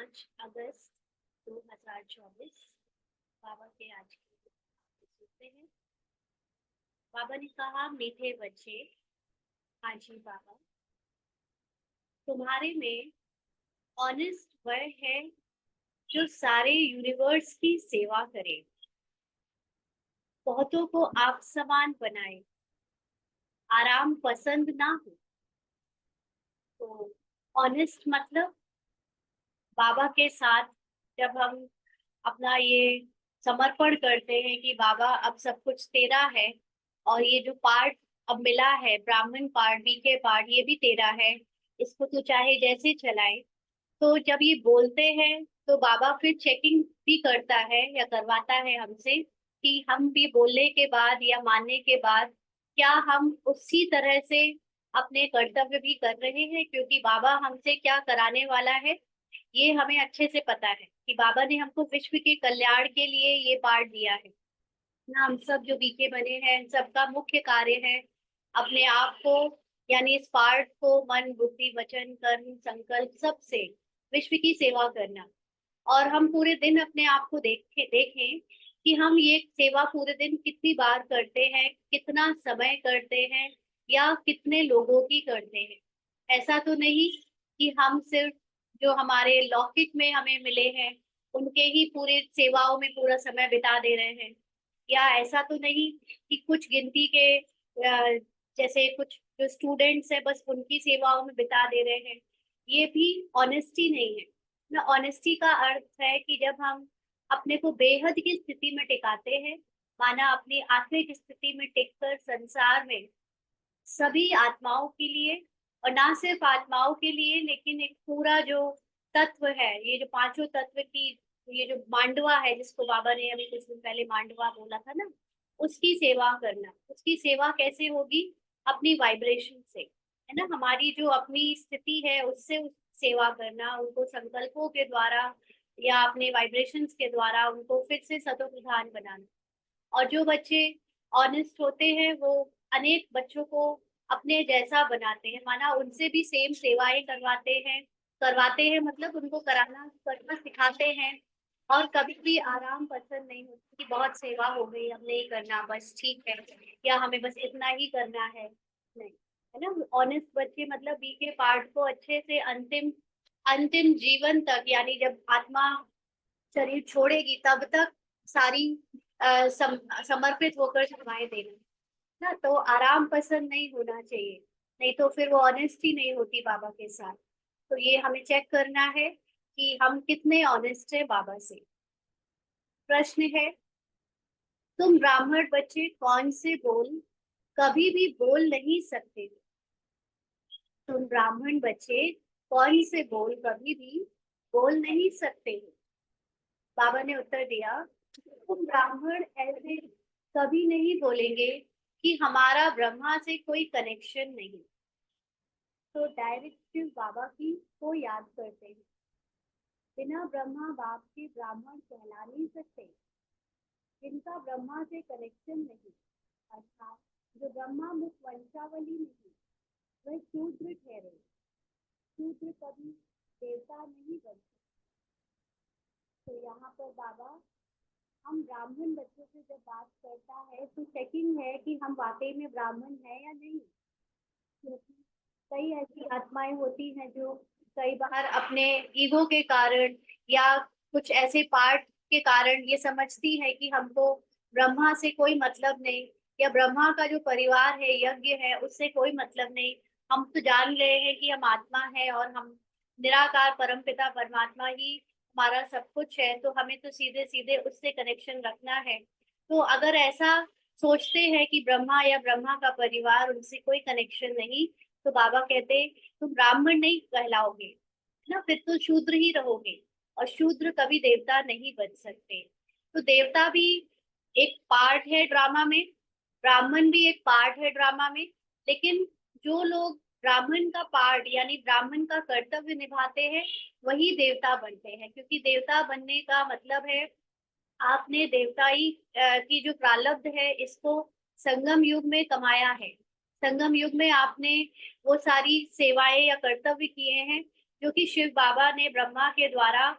5 अगस्त 2024 बाबा के आज की सुनते हैं। बाबा ने कहा, मीठे बच्चे, हाजी बाबा, तुम्हारे में ऑनेस्ट वह है जो सारे यूनिवर्स की सेवा करे, बहुतों को आप समान बनाए, आराम पसंद ना हो। तो ऑनेस्ट मतलब बाबा के साथ जब हम अपना ये समर्पण करते हैं कि बाबा अब सब कुछ तेरा है, और ये जो पार्ट अब मिला है, ब्राह्मण पार्ट, बीके पार्ट, ये भी तेरा है, इसको तू चाहे जैसे चलाए। तो जब ये बोलते हैं तो बाबा फिर चेकिंग भी करता है या करवाता है हमसे कि हम भी बोलने के बाद या मानने के बाद क्या हम उसी तरह से अपने कर्तव्य भी कर रहे हैं, क्योंकि बाबा हमसे क्या कराने वाला है ये हमें अच्छे से पता है कि बाबा ने हमको विश्व के कल्याण के लिए ये पाठ दिया है ना। हम सब जो बीके बने हैं, इन सबका मुख्य कार्य है अपने आप को, यानी इस पाठ को मन, बुद्धि, वचन, कर्म, संकल्प सबसे विश्व की सेवा करना। और हम पूरे दिन अपने आप को देखें कि हम ये सेवा पूरे दिन कितनी बार करते हैं, कितना समय करते हैं, या कितने लोगों की करते हैं। ऐसा तो नहीं कि हम सिर्फ जो हमारे लौकिक में हमें मिले हैं उनके ही पूरे सेवाओं में पूरा समय बिता दे रहे हैं, या ऐसा तो नहीं कि कुछ गिनती के जैसे कुछ जो स्टूडेंट्स है बस उनकी सेवाओं में बिता दे रहे हैं। ये भी ऑनेस्टी नहीं है ना। ऑनेस्टी का अर्थ है कि जब हम अपने को बेहद की स्थिति में टिकाते हैं, माना अपनी आत्मिक स्थिति में टिककर संसार में सभी आत्माओं के लिए, और ना सिर्फ आत्माओं के लिए लेकिन एक पूरा जो तत्व है, ये जो पांचों तत्व की ये जो मांडवा है, जिसको बाबा ने अभी कुछ दिन पहले मांडवा बोला था ना, उसकी सेवा करना। उसकी सेवा कैसे होगी? अपनी वाइब्रेशन से, है ना। हमारी जो अपनी स्थिति है उससे सेवा करना, उनको संकल्पों के द्वारा या अपने वाइब्रेशंस के द्वारा उनको फिर से सतो प्रधान बनाना। और जो बच्चे ऑनेस्ट होते हैं वो अनेक बच्चों को अपने जैसा बनाते हैं, माना उनसे भी सेम सेवाएं करवाते हैं मतलब उनको कराना करना सिखाते हैं। और कभी भी आराम पसंद नहीं होती कि बहुत सेवा हो गई अब नहीं करना, बस ठीक है, या हमें बस इतना ही करना है, नहीं, है ना। ऑनेस्ट बच्चे मतलब बी के पार्ट को अच्छे से अंतिम अंतिम जीवन तक, यानी जब आत्मा शरीर छोड़ेगी तब तक सारी समर्पित होकर सेवाएं देना ना। तो आराम पसंद नहीं होना चाहिए, नहीं तो फिर वो ऑनेस्टी नहीं होती बाबा के साथ। तो ये हमें चेक करना है कि हम कितने ऑनेस्ट है बाबा से। प्रश्न है, तुम ब्राह्मण बच्चे कौन से बोल कभी भी बोल नहीं सकते? तुम ब्राह्मण बच्चे कौन से बोल कभी भी बोल नहीं सकते? बाबा ने उत्तर दिया, तुम ब्राह्मण ऐसे कभी नहीं बोलेंगे कि हमारा ब्रह्मा से कोई कनेक्शन नहीं। तो डायरेक्टिव बाबा की को याद करते हैं, बिना ब्रह्मा बाप के ब्राह्मण कहला नहीं सकते। जिनका ब्रह्मा से कनेक्शन नहीं, अर्थात जो ब्रह्मा मुख वंशावली नहीं, वह शूद्र ठहरे। शूद्र कभी देवता नहीं बन सकते। तो यहाँ पर बाबा हम ब्राह्मण बच्चों से जब बात करता है तो चेकिंग है कि हम वाकई में ब्राह्मण हैं या नहीं। क्योंकि कई ऐसी आत्माएं होती हैं जो कई बार अपने ईगो के कारण या कुछ ऐसे पार्ट के कारण ये समझती है कि हमको ब्रह्मा से कोई मतलब नहीं, या ब्रह्मा का जो परिवार है, यज्ञ है, उससे कोई मतलब नहीं। हम तो जान रहे हैं कि हम आत्मा है और हम निराकार परमपिता परमात्मा ही हमारा सब कुछ है, तो हमें तो सीधे सीधे उससे कनेक्शन रखना है। तो अगर ऐसा सोचते हैं कि ब्रह्मा या ब्रह्मा का परिवार, उनसे कोई कनेक्शन नहीं, तो बाबा कहते तुम ब्राह्मण नहीं कहलाओगे, है ना, फिर तो शूद्र ही रहोगे, और शूद्र कभी देवता नहीं बन सकते। तो देवता भी एक पार्ट है ड्रामा में, ब्राह्मण भी एक पार्ट है ड्रामा में। लेकिन जो लोग ब्राह्मण का पार्ट यानी ब्राह्मण का कर्तव्य निभाते हैं वही देवता बनते हैं, क्योंकि देवता बनने का मतलब है आपने देवताई की जो प्रारब्ध है इसको संगम युग में कमाया है। संगम युग में आपने वो सारी सेवाएं या कर्तव्य किए हैं क्योंकि शिव बाबा ने ब्रह्मा के द्वारा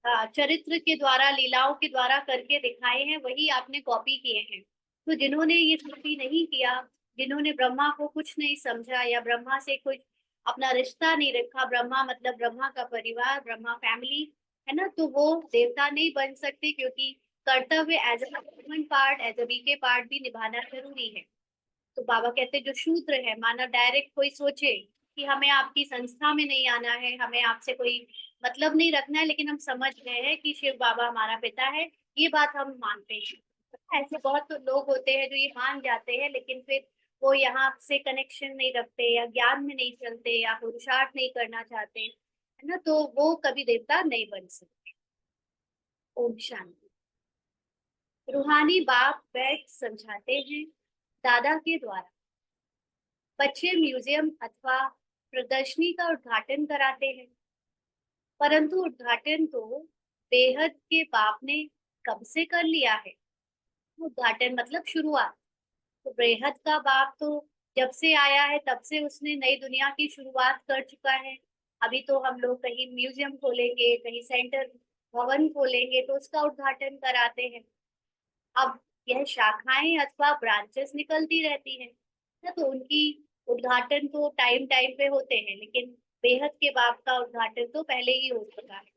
चरित्र के द्वारा, लीलाओं के द्वारा करके दिखाए हैं, वही आपने कॉपी किए हैं। तो जिन्होंने ये कॉपी नहीं किया, जिन्होंने ब्रह्मा को कुछ नहीं समझा या ब्रह्मा से कुछ अपना रिश्ता नहीं रखा, ब्रह्मा मतलब ब्रह्मा का परिवार, ब्रह्मा फैमिली, है ना, तो वो देवता नहीं बन सकते, क्योंकि कर्तव्य as a human part, as a वीके पार्ट भी निभाना जरूरी है। तो बाबा कहते हैं जो शूद्र है, माना डायरेक्ट कोई सोचे कि हमें आपकी संस्था में नहीं आना है, हमें आपसे कोई मतलब नहीं रखना है, लेकिन हम समझ गए हैं कि शिव बाबा हमारा पिता है, ये बात हम मानते हैं। ऐसे बहुत तो लोग होते हैं जो ये मान जाते हैं, लेकिन फिर वो यहाँ से कनेक्शन नहीं रखते, या ज्ञान में नहीं चलते, या पुरुषार्थ नहीं करना चाहते, है ना, तो वो कभी देवता नहीं बन सकते। ओम शांति। रूहानी बाप बैठ समझाते हैं दादा के द्वारा। बच्चे म्यूजियम अथवा प्रदर्शनी का उद्घाटन कराते हैं, परंतु उद्घाटन तो बेहद के बाप ने कब से कर लिया है। उद्घाटन मतलब शुरुआत। तो बेहद का बाप तो जब से आया है तब से उसने नई दुनिया की शुरुआत कर चुका है। अभी तो हम लोग कहीं म्यूजियम खोलेंगे, कहीं सेंटर भवन खोलेंगे, तो उसका उद्घाटन कराते हैं। अब यह शाखाएं अथवा ब्रांचेस निकलती रहती हैं ना, तो उनकी उद्घाटन तो टाइम टाइम पे होते हैं, लेकिन बेहद के बाप का उद्घाटन तो पहले ही हो चुका है।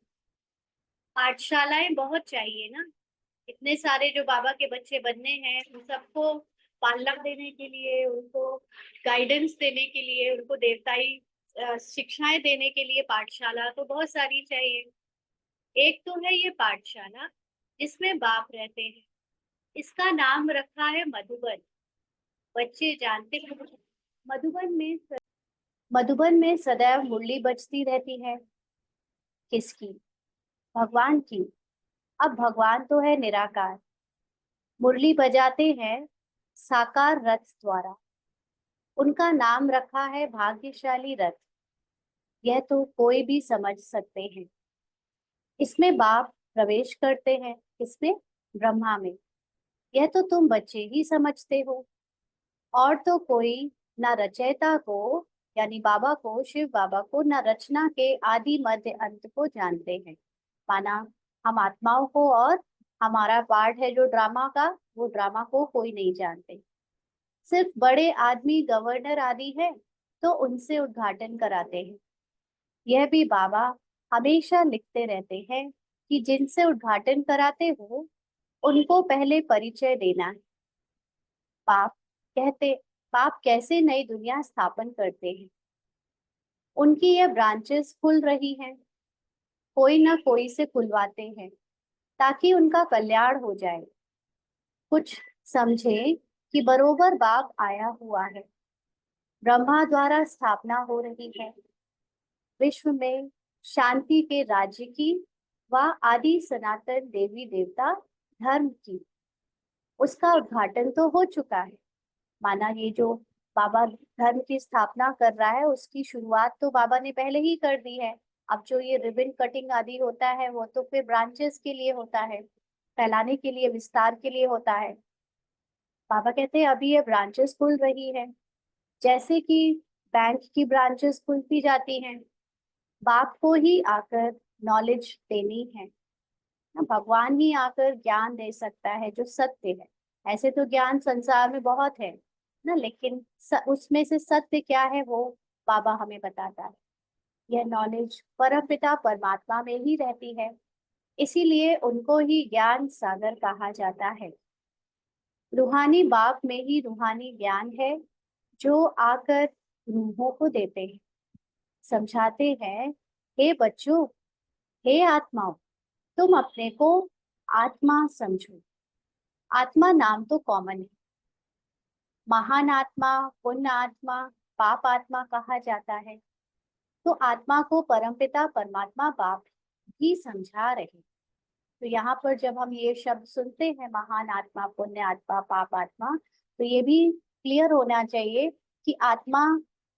पाठशालाएं बहुत चाहिए ना, इतने सारे जो बाबा के बच्चे बनने हैं, उन सबको पालना देने के लिए, उनको गाइडेंस देने के लिए, उनको देवताई शिक्षाएं देने के लिए पाठशाला तो बहुत सारी चाहिए। एक तो है ये पाठशाला जिसमें बाप रहते हैं, इसका नाम रखा है मधुबन। बच्चे जानते हैं मधुबन में सदैव मुरली बजती रहती है। किसकी? भगवान की। अब भगवान तो है निराकार, मुरली बजाते हैं साकार रथ द्वारा। उनका नाम रखा है भाग्यशाली रथ। यह तो कोई भी समझ सकते हैं। इसमें बाप प्रवेश करते हैं, इसमें ब्रह्मा में। यह तो तुम बच्चे ही समझते हो, और तो कोई न रचयिता को यानी बाबा को, शिव बाबा को, न रचना के आदि मध्य अंत को जानते हैं। माना हम आत्माओं को, और हमारा पार्ट है जो ड्रामा का, वो ड्रामा को कोई नहीं जानते। सिर्फ बड़े आदमी, गवर्नर आदि है तो उनसे उद्घाटन कराते हैं। यह भी बाबा हमेशा लिखते रहते हैं कि जिनसे उद्घाटन कराते हो उनको पहले परिचय देना है। बाप कहते बाप कैसे नई दुनिया स्थापन करते हैं। उनकी यह ब्रांचेस खुल रही हैं, कोई ना कोई से खुलवाते हैं ताकि उनका कल्याण हो जाए। कुछ समझे कि बरोबर बाप आया हुआ है, ब्रह्मा द्वारा स्थापना हो रही है विश्व में शांति के राज्य की व आदि सनातन देवी देवता धर्म की। उसका उद्घाटन तो हो चुका है। माना ये जो बाबा धर्म की स्थापना कर रहा है, उसकी शुरुआत तो बाबा ने पहले ही कर दी है। अब जो ये रिबन कटिंग आदि होता है, वो तो फिर ब्रांचेस के लिए होता है, फैलाने के लिए, विस्तार के लिए होता है। बाबा कहते हैं अभी ये ब्रांचेस खुल रही है, जैसे कि बैंक की ब्रांचेस खुलती जाती हैं। बाप को ही आकर नॉलेज देनी है ना, भगवान ही आकर ज्ञान दे सकता है जो सत्य है। ऐसे तो ज्ञान संसार में बहुत है ना, लेकिन उसमें से सत्य क्या है वो बाबा हमें बताता है। यह नॉलेज परमपिता परमात्मा में ही रहती है, इसीलिए उनको ही ज्ञान सागर कहा जाता है। रूहानी बाप में ही रूहानी ज्ञान है जो आकर रूहों को देते हैं। समझाते हैं, हे बच्चों, हे आत्माओं, तुम अपने को आत्मा समझो। आत्मा नाम तो कॉमन है। महान आत्मा, पुण्य आत्मा, पाप आत्मा कहा जाता है। तो आत्मा को परमपिता परमात्मा बाप भी समझा रहे। तो यहाँ पर जब हम ये शब्द सुनते हैं, महान आत्मा, पुण्य आत्मा, पाप आत्मा, तो ये भी क्लियर होना चाहिए कि आत्मा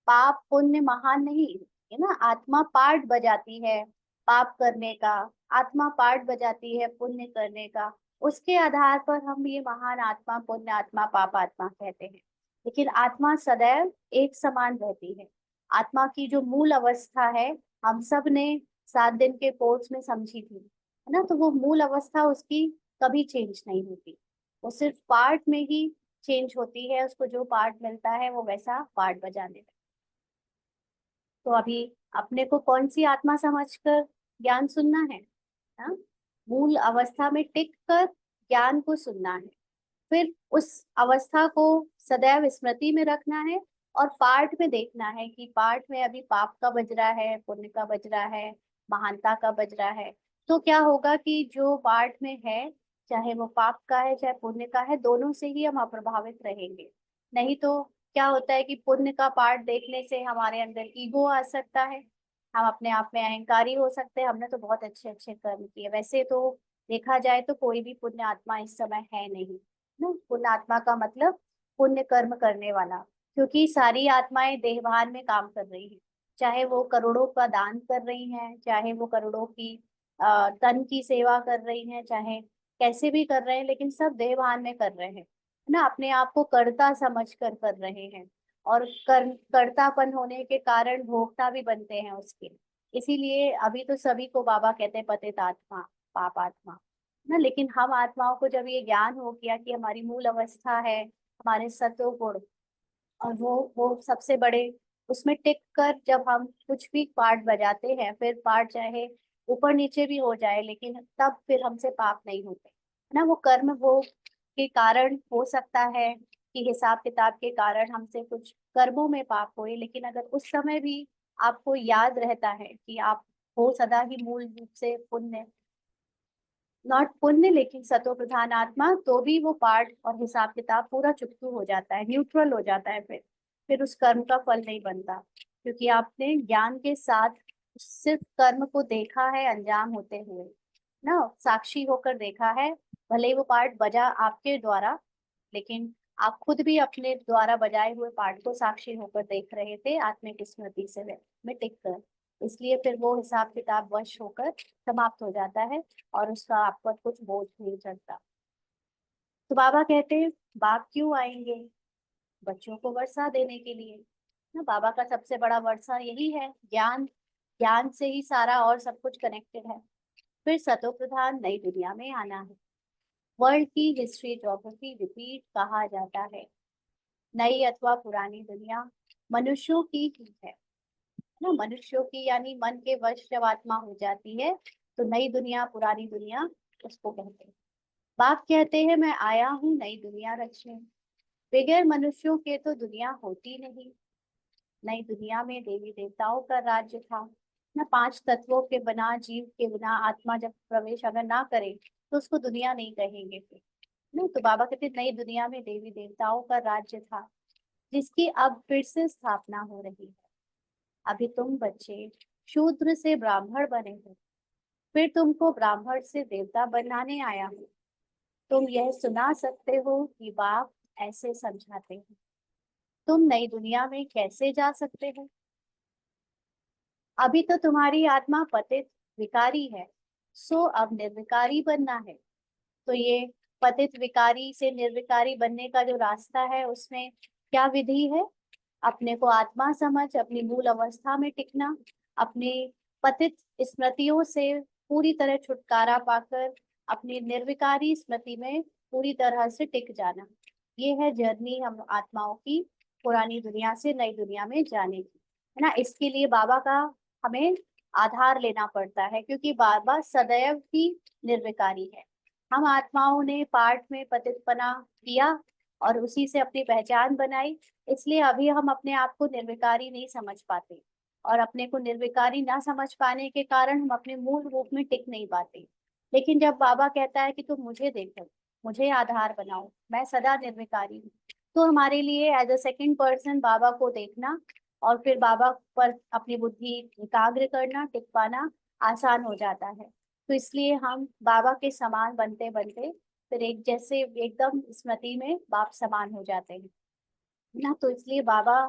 पाप पुण्य महान नहीं है ना। आत्मा पार्ट बजाती है पाप करने का, आत्मा पार्ट बजाती है पुण्य करने का। उसके आधार पर हम ये महान आत्मा, पुण्य आत्मा, पाप आत्मा कहते हैं। लेकिन आत्मा सदैव एक समान रहती है। आत्मा की जो मूल अवस्था है हम सब ने 7 दिन के कोर्स में समझी थी, है ना। तो वो मूल अवस्था उसकी कभी चेंज नहीं होती, वो सिर्फ पार्ट में ही चेंज होती है, उसको जो पार्ट मिलता है वो वैसा पार्ट बजाने लगता है। तो अभी अपने को कौन सी आत्मा समझकर ज्ञान सुनना है, हाँ? मूल अवस्था में टिक कर ज्ञान को सुनना है, फिर उस अवस्था को सदैव स्मृति में रखना है और पार्ट में देखना है कि पार्ट में अभी पाप का बज रहा है, पुण्य का बज रहा है, महानता का बज रहा है। तो क्या होगा कि जो पार्ट में है, चाहे वो पाप का है चाहे पुण्य का है, दोनों से ही हम अप्रभावित रहेंगे। नहीं तो क्या होता है कि पुण्य का पार्ट देखने से हमारे अंदर ईगो आ सकता है, हम अपने आप में अहंकारी हो सकते हैं, हमने तो बहुत अच्छे अच्छे कर्म किए। वैसे तो देखा जाए तो कोई भी पुण्य आत्मा इस समय है नहीं ना। पुण्य आत्मा का मतलब पुण्य कर्म करने वाला, क्योंकि सारी आत्माएं देहभान में काम कर रही हैं, चाहे वो करोड़ों का दान कर रही हैं, चाहे वो करोड़ों की तन की सेवा कर रही हैं, चाहे कैसे भी कर रहे हैं, लेकिन सब देहभान में कर रहे हैं, है ना। अपने आप को कर्ता समझ कर रहे हैं, और कर्तापन होने के कारण भोक्ता भी बनते हैं उसके। इसीलिए अभी तो सभी को बाबा कहते हैं पतित आत्मा, पाप आत्मा ना। लेकिन हम आत्माओं को जब ये ज्ञान हो गया कि हमारी मूल अवस्था है हमारे सत्व गुण, और वो सबसे बड़े, उसमें टिक कर जब हम कुछ भी पार्ट बजाते हैं, फिर पार्ट चाहे ऊपर नीचे भी हो जाए, लेकिन तब फिर हमसे पाप नहीं होते, है ना। वो कर्म वो के कारण हो सकता है कि हिसाब किताब के कारण हमसे कुछ कर्मों में पाप हुए, लेकिन अगर उस समय भी आपको याद रहता है कि आप हो सदा ही मूल रूप से पुण्य, नॉट पुण्य लेकिन सतो प्रधान आत्मा, तो भी वो पार्ट और हिसाब किताब पूरा चुकतू हो जाता है, न्यूट्रल हो जाता है। फिर उस कर्म का फल नहीं बनता, क्योंकि आपने ज्ञान के साथ सिर्फ कर्म को देखा है अंजाम होते हुए ना, साक्षी होकर देखा है। भले ही वो पार्ट बजा आपके द्वारा, लेकिन आप खुद भी अपने द्वारा बजाए हुए पार्ट को साक्षी होकर देख रहे थे आत्मिक स्मृति से में टिक कर। इसलिए फिर वो हिसाब किताब वश होकर समाप्त हो जाता है और उसका आप पर कुछ बोझ नहीं चढ़ता। तो बाबा कहते हैं बाप क्यों आएंगे? बच्चों को वर्षा देने के लिए ना। बाबा का सबसे बड़ा वर्षा यही है, ज्ञान। ज्ञान से ही सारा और सब कुछ कनेक्टेड है। फिर सतो प्रधान नई दुनिया में आना है। वर्ल्ड की हिस्ट्री ज्योग्राफी रिपीट कहा जाता है। नई अथवा पुरानी दुनिया मनुष्यों की ही है ना। मनुष्यों की यानी मन के वश जब आत्मा हो जाती है तो नई दुनिया पुरानी दुनिया उसको कहते हैं। बाप कहते हैं मैं आया हूँ नई दुनिया रचने, बगैर मनुष्यों के तो दुनिया होती नहीं। नई दुनिया में देवी देवताओं का राज्य था ना। 5 तत्वों के बिना, जीव के बिना आत्मा जब प्रवेश अगर ना करे तो उसको दुनिया नहीं कहेंगे फिर ना। तो बाबा कहते नई दुनिया में देवी देवताओं का राज्य था, जिसकी अब फिर से स्थापना हो रही है। अभी तुम बच्चे शूद्र से ब्राह्मण बने हो, फिर तुमको ब्राह्मण से देवता बनाने आया हूँ। तुम यह सुना सकते हो कि बाप ऐसे समझाते हैं। तुम नई दुनिया में कैसे जा सकते हो? अभी तो तुम्हारी आत्मा पतित विकारी है, सो अब निर्विकारी बनना है। तो ये पतित विकारी से निर्विकारी बनने का जो रास्ता है उसमें क्या विधि है? अपने को आत्मा समझ अपनी मूल अवस्था में टिकना, अपनी पतित स्मृतियों से पूरी तरह छुटकारा पाकर अपनी निर्विकारी स्मृति में पूरी तरह से टिक जाना। ये है जर्नी हम आत्माओं की पुरानी दुनिया से नई दुनिया में जाने की, है ना। इसके लिए बाबा का हमें आधार लेना पड़ता है, क्योंकि बाबा सदैव ही निर्विकारी है। हम आत्माओं ने पाठ में पतितपना किया और उसी से अपनी पहचान बनाई, इसलिए अभी हम अपने आप को निर्विकारी नहीं समझ पाते, और अपने को निर्विकारी ना समझ पाने के कारण हम अपने मूल रूप में टिक नहीं पाते। लेकिन जब बाबा कहता है कि तुम मुझे देखो, मुझे आधार बनाओ, मैं सदा निर्विकारी हूँ, तो हमारे लिए एज अ सेकंड पर्सन बाबा को देखना और फिर बाबा पर अपनी बुद्धि एकाग्र करना, टिक पाना आसान हो जाता है। तो इसलिए हम बाबा के समान बनते बनते फिर एक जैसे एकदम स्मृति में बाप समान हो जाते हैं ना। तो इसलिए बाबा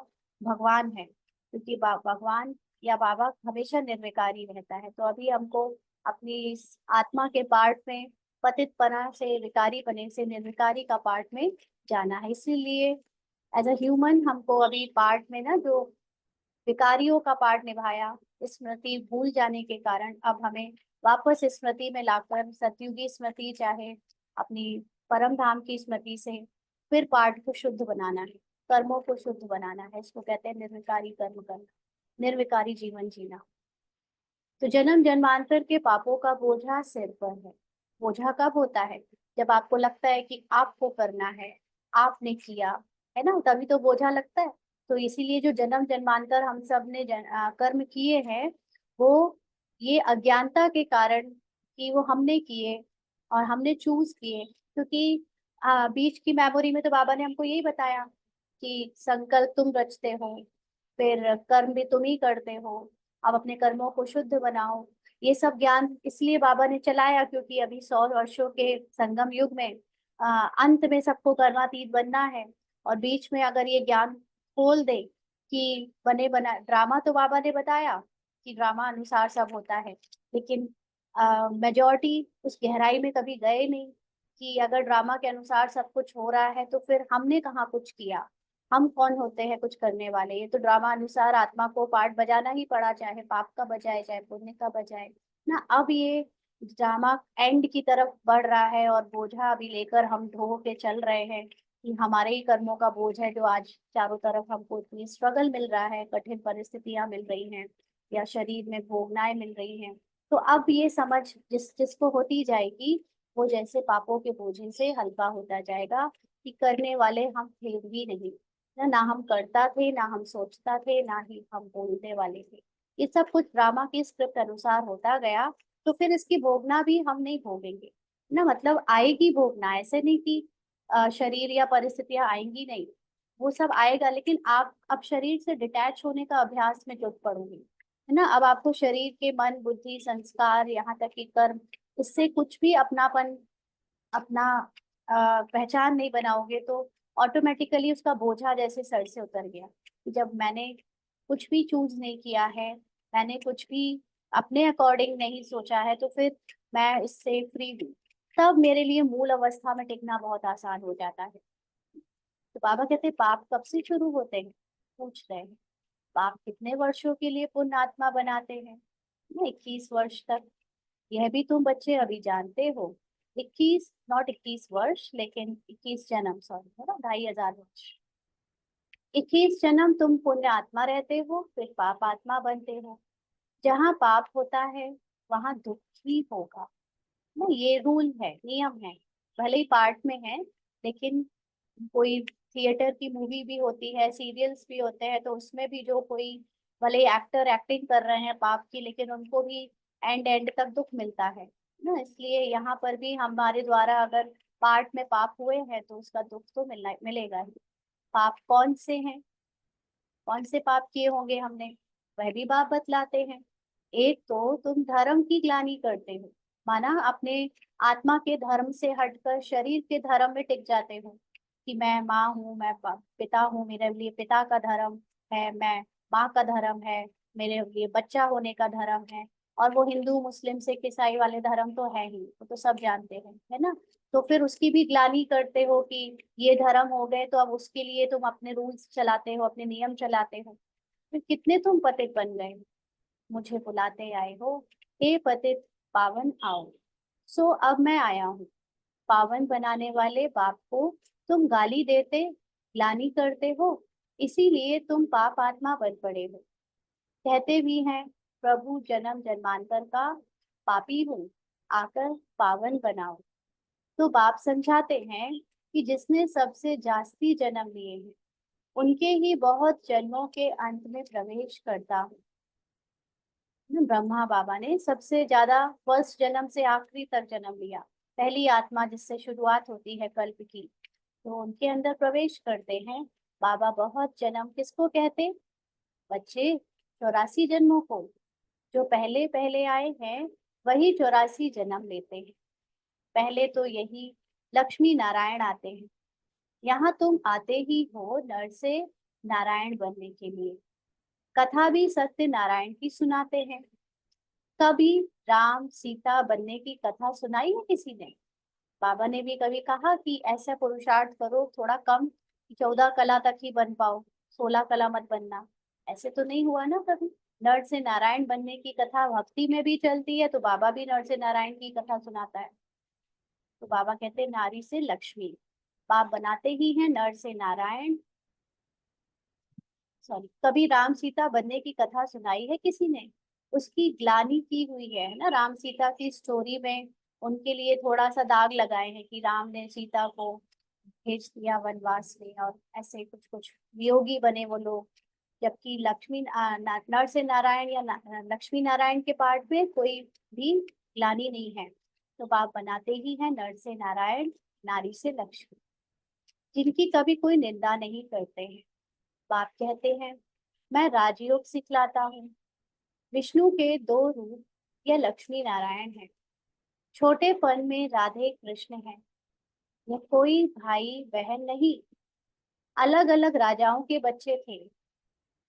भगवान है, क्योंकि भगवान या बाबा हमेशा निर्विकारी रहता है। तो अभी हमको अपनी इस आत्मा के पार्ट में पतितपना से विकारी बने से निर्विकारी का पार्ट में जाना है। इसीलिए एज अ ह्यूमन हमको अभी पार्ट में ना जो विकारियों का पार्ट निभाया, स्मृति भूल जाने के कारण अब हमें वापस स्मृति में लाकर सतयुगी स्मृति, चाहे अपनी परम धाम की स्मृति से फिर पाठ को शुद्ध बनाना है, कर्मों को शुद्ध बनाना है। इसको कहते हैं निर्विकारी कर्म करना, निर्विकारी जीवन जीना। तो जन्म जन्मांतर के पापों का बोझा सिर पर है। बोझा कब होता है? जब आपको लगता है कि आपको करना है, आपने किया है ना, तभी तो बोझा लगता है। तो इसीलिए जो जन्म जन्मांतर हम सब ने कर्म किए हैं, वो ये अज्ञानता के कारण कि वो हमने किए और हमने चूज किए। क्योंकि बीच की मेमोरी में तो बाबा ने हमको यही बताया कि संकल्प तुम रचते हो, फिर कर्म भी तुम ही करते हो, अब अपने कर्मों को शुद्ध बनाओ। ये सब ज्ञान इसलिए बाबा ने चलाया क्योंकि अभी 100 वर्षों के संगम युग में अंत में सबको कर्मातीत बनना है। और बीच में अगर ये ज्ञान खोल दे कि बने बना ड्रामा, तो बाबा ने बताया कि ड्रामा अनुसार सब होता है, लेकिन मेजॉरिटी उस गहराई में कभी गए नहीं कि अगर ड्रामा के अनुसार सब कुछ हो रहा है तो फिर हमने कहाँ कुछ किया, हम कौन होते हैं कुछ करने वाले। ये तो ड्रामा अनुसार आत्मा को पार्ट बजाना ही पड़ा, चाहे पाप का बजाए चाहे पुण्य का बजाए ना। अब ये ड्रामा एंड की तरफ बढ़ रहा है और बोझा अभी लेकर हम ढो के चल रहे हैं कि हमारे ही कर्मों का बोझ है जो आज चारों तरफ हमको इतनी स्ट्रगल मिल रहा है, कठिन परिस्थितियां मिल रही हैं या शरीर में भोगनाएं मिल रही हैं। तो अब ये समझ जिसको होती जाएगी, वो जैसे पापों के बोझे से हल्का होता जाएगा कि करने वाले हम थे भी नहीं, ना हम करता थे, ना हम सोचता थे, ना ही हम बोलने वाले थे। ये सब कुछ ड्रामा की स्क्रिप्ट अनुसार होता गया, तो फिर इसकी भोगना भी हम नहीं भोगेंगे ना। मतलब आएगी भोगना, ऐसे नहीं कि शरीर या परिस्थितियां आएंगी नहीं, वो सब आएगा, लेकिन आप अब शरीर से डिटैच होने का अभ्यास में जुट पड़ोगे, है ना। अब आपको शरीर के मन बुद्धि संस्कार यहाँ तक कि कर्म, इससे कुछ भी अपनापन, अपना पहचान नहीं बनाओगे, तो ऑटोमेटिकली उसका बोझा जैसे सर से उतर गया कि जब मैंने कुछ भी चूज नहीं किया है, मैंने कुछ भी अपने अकॉर्डिंग नहीं सोचा है, तो फिर मैं इससे फ्री हूँ। तब मेरे लिए मूल अवस्था में टिकना बहुत आसान हो जाता है। तो बाबा कहते हैं पाप कब से शुरू होते हैं, पूछ रहे हैं। पाप कितने वर्षों के लिए पुण्य आत्मा बनाते हैं? 21 वर्ष तक। यह भी तुम बच्चे अभी जानते हो। 21, नॉट 21 वर्ष, लेकिन 21 जन्म, सॉरी, है ना, 2500 वर्ष। 21 जन्म तुम पुण्य आत्मा रहते हो, फिर पाप आत्मा बनते हो। जहाँ पाप होता है वहां दुख ही होगा ना, ये रूल है, नियम है। भले ही पार्ट में है, लेकिन कोई थिएटर की मूवी भी होती है, सीरियल्स भी होते हैं, तो उसमें भी जो कोई भले एक्टर एक्टिंग कर रहे हैं पाप की, लेकिन उनको भी एंड एंड तक दुख मिलता है ना। इसलिए यहाँ पर भी हमारे द्वारा अगर पार्ट में पाप हुए हैं तो उसका दुख तो मिलेगा ही। पाप कौन से हैं, कौन से पाप किए होंगे हमने, वह भी बाप बतलाते हैं। एक तो तुम धर्म की ग्लानि करते हो, माना अपने आत्मा के धर्म से हटकर शरीर के धर्म में टिक जाते हो कि मैं माँ हूँ, मैं पिता हूँ, मेरे लिए पिता का धर्म है, मैं माँ का धर्म है, मेरे लिए बच्चा होने का धर्म है। और वो हिंदू मुस्लिम सिख ईसाई वाले धर्म तो है ही, वो तो सब जानते हैं, है ना। तो फिर उसकी भी ग्लानि करते हो कि ये धर्म हो गए, तो अब उसके लिए तुम अपने रूल्स चलाते हो, अपने नियम चलाते हो। फिर कितने तुम पतित बन गए, मुझे बुलाते आए हो, हे पतित पावन आओ। सो अब मैं आया हूँ, पावन बनाने वाले बाप को तुम गाली देते, ग्लानि करते हो, इसीलिए तुम पाप आत्मा बन पड़े हो। कहते भी हैं प्रभु जन्म जन्मांतर का पापी हूँ, आकर पावन बनाओ। तो बाप समझाते हैं कि जिसने सबसे जास्ती जन्म लिए हैं, उनके ही बहुत जन्मों के अंत में प्रवेश करता हूँ। ब्रह्मा बाबा ने सबसे ज्यादा फर्स्ट जन्म से आखिरी तक जन्म लिया, पहली आत्मा जिससे शुरुआत होती है कल्प की, तो उनके अंदर प्रवेश करते हैं बाबा। बहुत जन्म किसको कहते, बच्चे, 84 जन्मों को। जो पहले पहले आए हैं वही 84 जन्म लेते हैं। पहले तो यही लक्ष्मी नारायण आते हैं। यहाँ तुम आते ही हो नर से नारायण बनने के लिए। कथा भी सत्य नारायण की सुनाते हैं। कभी राम सीता बनने की कथा सुनाई है किसी ने? बाबा ने भी कभी कहा कि ऐसा पुरुषार्थ करो थोड़ा कम, 14 कला तक ही बन पाओ, 16 कला मत बनना। ऐसे तो नहीं हुआ ना कभी। नर से नारायण बनने की कथा भक्ति में भी चलती है, तो बाबा भी नर से नारायण की कथा सुनाता है। तो बाबा कहते हैं नारी से लक्ष्मी, बाप बनाते ही हैं नर से नारायण। सॉरी, कभी राम सीता बनने की कथा सुनाई है किसी ने? उसकी ग्लानि की हुई है ना, राम सीता की स्टोरी में उनके लिए थोड़ा सा दाग लगाए हैं कि राम ने सीता को भेज दिया वनवास में, और ऐसे कुछ कुछ वियोगी बने वो लोग। जबकि नर से नारायण या लक्ष्मी नारायण के पार्ट में कोई भी ग्लानि नहीं है। तो बाप बनाते ही है नर से नारायण, नारी से लक्ष्मी, जिनकी कभी कोई निंदा नहीं करते हैं। बाप कहते हैं मैं राजयोग सिखलाता हूँ। विष्णु के दो रूप, यह लक्ष्मी नारायण है। छोटेपन में राधे कृष्ण है, यह कोई भाई बहन नहीं। अलग अलग राजाओं के बच्चे थे,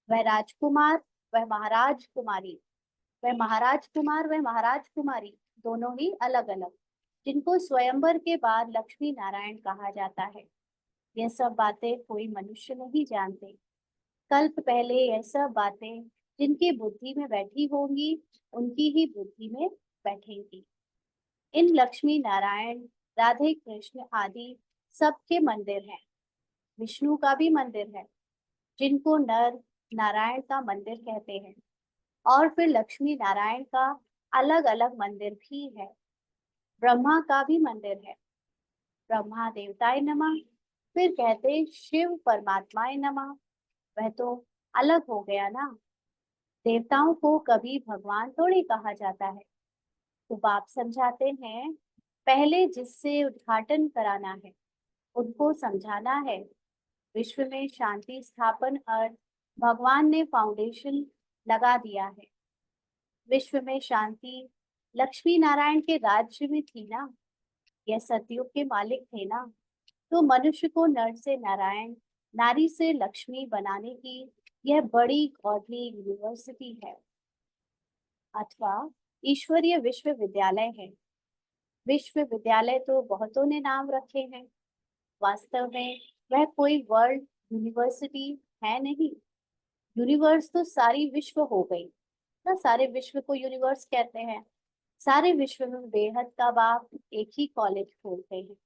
वह राजकुमार, वह महाराज कुमारी, वह महाराज कुमार, वह महाराज कुमारी, दोनों ही अलग अलग, जिनको स्वयंवर के बाद लक्ष्मी नारायण कहा जाता है। यह सब बातें कोई मनुष्य नहीं जानते। कल्प पहले यह सब बातें जिनकी बुद्धि में बैठी होंगी, उनकी ही बुद्धि में बैठेंगी। इन लक्ष्मी नारायण, राधे कृष्ण आदि सबके मंदिर हैं। विष्णु का भी मंदिर है, जिनको नर नारायण का मंदिर कहते हैं। और फिर लक्ष्मी नारायण का अलग अलग मंदिर भी है। ब्रह्मा का भी मंदिर है, ब्रह्मा देवताय नमः। फिर कहते शिव परमात्माय नमः। वह तो अलग हो गया ना, देवताओं को कभी भगवान थोड़ी कहा जाता है। तो बाप समझाते हैं पहले जिससे उद्घाटन कराना है उनको समझाना है। विश्व में शांति स्थापन अर्थ भगवान ने फाउंडेशन लगा दिया है। विश्व में शांति लक्ष्मी नारायण के राज्य में थी ना, यह सतयुग के मालिक थे ना। तो मनुष्य को नर से नारायण, नारी से लक्ष्मी बनाने की यह बड़ी गॉडली यूनिवर्सिटी है, अथवा ईश्वरीय विश्वविद्यालय है। विश्वविद्यालय तो बहुतों ने नाम रखे हैं, वास्तव में वह कोई वर्ल्ड यूनिवर्सिटी है नहीं। यूनिवर्स तो सारी विश्व हो गई ना, सारे विश्व को यूनिवर्स कहते हैं। सारे विश्व में बेहद का बाप एक ही कॉलेज खोलते हैं।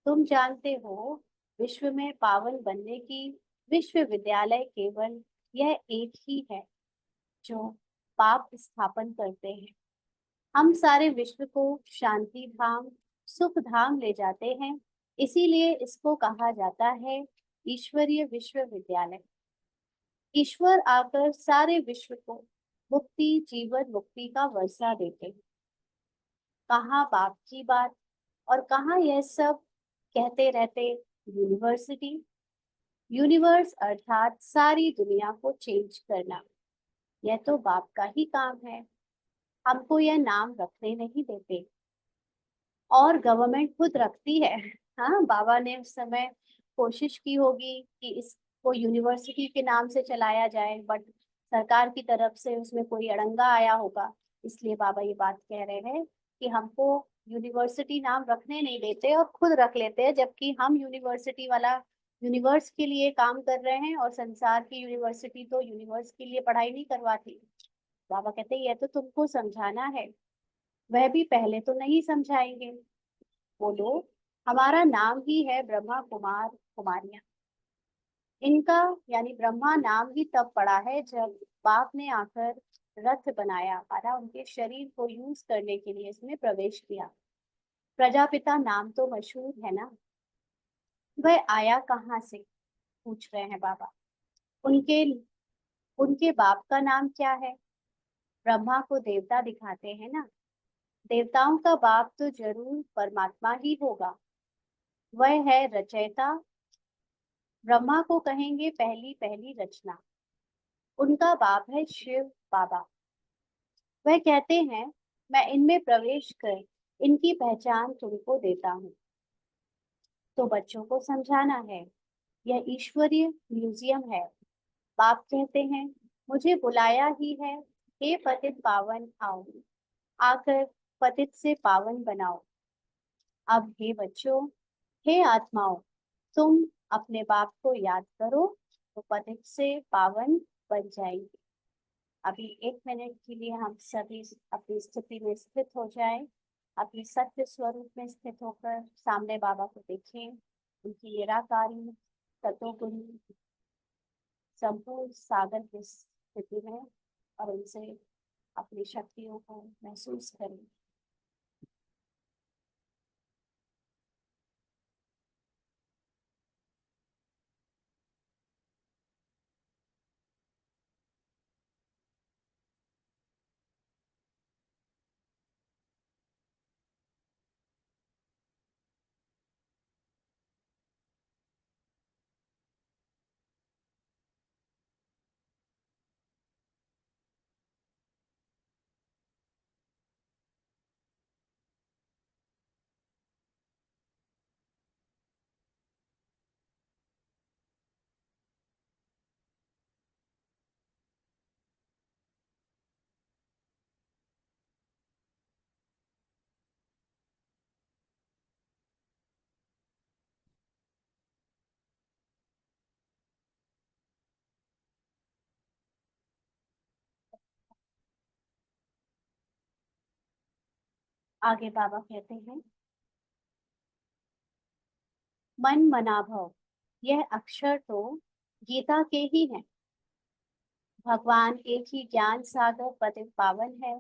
तुम जानते हो विश्व में पावन बनने की विश्वविद्यालय केवल यह एक ही है, जो पाप स्थापन करते हैं। हम सारे विश्व को शांति धाम, सुख धाम ले जाते हैं, इसीलिए इसको कहा जाता है ईश्वरीय विश्वविद्यालय। ईश्वर आकर सारे विश्व को मुक्ति, जीवन मुक्ति का वर्षा देते हैं। कहाँ बाप की बात, और कहाँ यह सब कहते रहते यूनिवर्सिटी। यूनिवर्स अर्थात सारी दुनिया को चेंज करना, यह तो बाप का ही काम है। हमको यह नाम रखने नहीं देते, और गवर्नमेंट खुद रखती है। हाँ, बाबा ने उस समय कोशिश की होगी कि इसको यूनिवर्सिटी के नाम से चलाया जाए, बट सरकार की तरफ से उसमें कोई अड़ंगा आया होगा। इसलिए बाबा ये बात कह रहे हैं कि हमको यूनिवर्सिटी नाम रखने नहीं देते और खुद रख लेते हैं, जबकि हम यूनिवर्सिटी वाला यूनिवर्स के लिए काम कर रहे हैं, और संसार की यूनिवर्सिटी तो यूनिवर्स के लिए पढ़ाई नहीं करवाती। बाबा कहते हैं यह तो तुमको समझाना है, वह भी पहले तो नहीं समझाएंगे। बोलो, हमारा नाम ही है ब्रह्मा कुमार कुमारियां। इनका यानी ब्रह्मा नाम ही तब पड़ा है जब बाप ने आकर रथ बनाया, माना उनके शरीर को यूज करने के लिए इसमें प्रवेश किया। प्रजापिता नाम तो मशहूर है ना, वह आया कहाँ से, पूछ रहे हैं बाबा। उनके उनके बाप का नाम क्या है? ब्रह्मा को देवता दिखाते हैं ना, देवताओं का बाप तो जरूर परमात्मा ही होगा। वह है रचयिता, ब्रह्मा को कहेंगे पहली पहली रचना। उनका बाप है शिव बाबा। वह कहते हैं मैं इनमें प्रवेश कर इनकी पहचान तुमको देता हूँ। तो बच्चों को समझाना है यह ईश्वरीय म्यूजियम है। बाप कहते हैं मुझे बुलाया ही है, हे पतित पावन आओ, आकर पतित से पावन बनाओ। अब हे बच्चों, हे आत्माओं, तुम अपने बाप को याद करो तो पतित से पावन बन जाएंगे। अभी 1 मिनट के लिए हम सभी अपनी स्थिति में स्थित हो जाएं, अपने सत्य स्वरूप में स्थित होकर सामने बाबा को देखें, उनकी निराकारी तत्वगुणी संपूर्ण सागर की स्थिति में, और उनसे अपनी शक्तियों को महसूस करें। आगे बाबा कहते हैं, मन मना भव, यह अक्षर तो गीता के ही हैं। भगवान एक ही ज्ञान सागर पतित पावन है।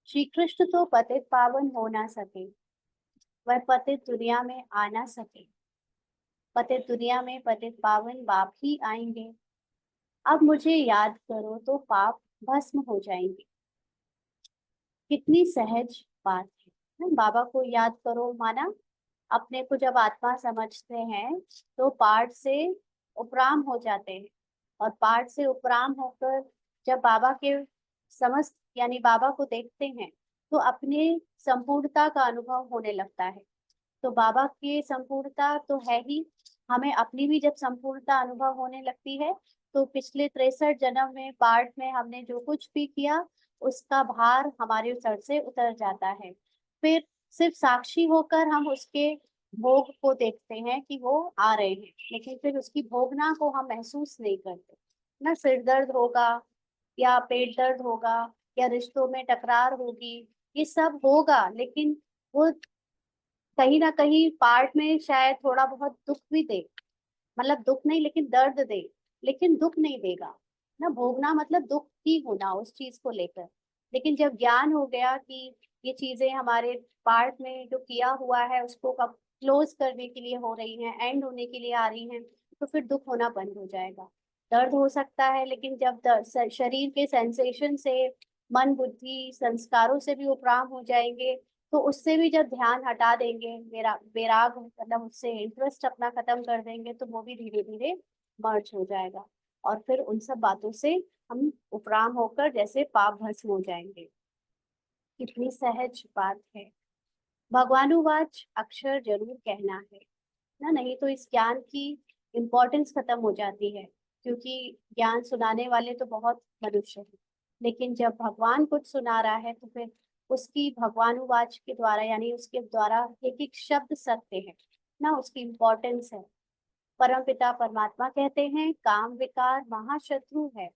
श्री कृष्ण तो पतित पावन हो ना सके, वह पतित दुनिया में आ ना सके। पतित दुनिया में पतित पावन बाप ही आएंगे। अब मुझे याद करो तो पाप भस्म हो जाएंगे। कितनी सहज बात है ना? बाबा को याद करो माना अपने को जब आत्मा समझते हैं तो पाठ से उपराम हो जाते हैं, और पाठ से उपराम होकर जब बाबा के समस्त यानी बाबा को देखते हैं तो अपने संपूर्णता का अनुभव होने लगता है। तो बाबा की संपूर्णता तो है ही, हमें अपनी भी जब संपूर्णता अनुभव होने लगती है तो पिछले 63 जन्म में पाठ में हमने जो कुछ भी किया उसका भार हमारे सर से उतर जाता है। फिर सिर्फ साक्षी होकर हम उसके भोग को देखते हैं कि वो आ रहे हैं, लेकिन फिर उसकी भोगना को हम महसूस नहीं करते ना। सिर दर्द होगा या पेट दर्द होगा या रिश्तों में टकरार होगी, ये सब होगा, लेकिन वो कहीं ना कहीं पार्ट में शायद थोड़ा बहुत दुख भी दे, मतलब दुख नहीं लेकिन दर्द दे, लेकिन दुख नहीं देगा ना। भोगना मतलब दुख ही होना उस चीज को लेकर। लेकिन जब ज्ञान हो गया कि ये चीजें हमारे पार्ट में जो किया हुआ है उसको कब क्लोज करने के लिए हो रही हैं, एंड होने के लिए आ रही हैं, तो फिर दुख होना बंद हो जाएगा। दर्द हो सकता है, लेकिन जब शरीर के सेंसेशन से मन बुद्धि संस्कारों से भी उपराम हो जाएंगे, तो उससे भी जब ध्यान हटा देंगे, बेराग मतलब उससे इंटरेस्ट अपना खत्म कर देंगे, तो वो भी धीरे धीरे मर्ज हो जाएगा, और फिर उन सब बातों से हम उपराम होकर जैसे पाप भस्म हो जाएंगे। कितनी सहज बात है। भगवानुवाच अक्षर जरूर कहना है ना, नहीं तो इस ज्ञान की इम्पोर्टेंस खत्म हो जाती है, क्योंकि ज्ञान सुनाने वाले तो बहुत मनुष्य हैं, लेकिन जब भगवान कुछ सुना रहा है तो फिर उसकी भगवानुवाच के द्वारा यानी उसके द्वारा एक एक शब्द सत्य है ना, उसकी इम्पोर्टेंस है। परमपिता परमात्मा कहते हैं, काम विकार महाशत्रु है।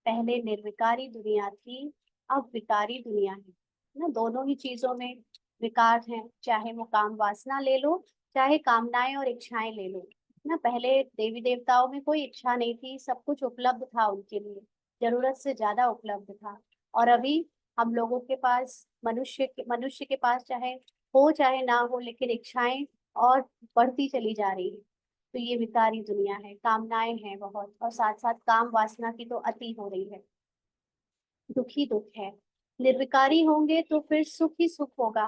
पहले निर्विकारी दुनिया थी, अब विकारी दुनिया है ना। दोनों ही चीजों में विकार है, चाहे वो काम वासना ले लो, चाहे कामनाएं और इच्छाएं ले लो ना। पहले देवी देवताओं में कोई इच्छा नहीं थी, सब कुछ उपलब्ध था उनके लिए, जरूरत से ज्यादा उपलब्ध था। और अभी हम लोगों के पास मनुष्य के पास चाहे ना हो, लेकिन इच्छाएं और बढ़ती चली जा रही है। तो ये विकारी दुनिया है, कामनाएं हैं बहुत, और साथ साथ काम वासना की तो अति हो रही है। दुख ही दुख है। निर्विकारी होंगे तो फिर सुख ही सुख होगा।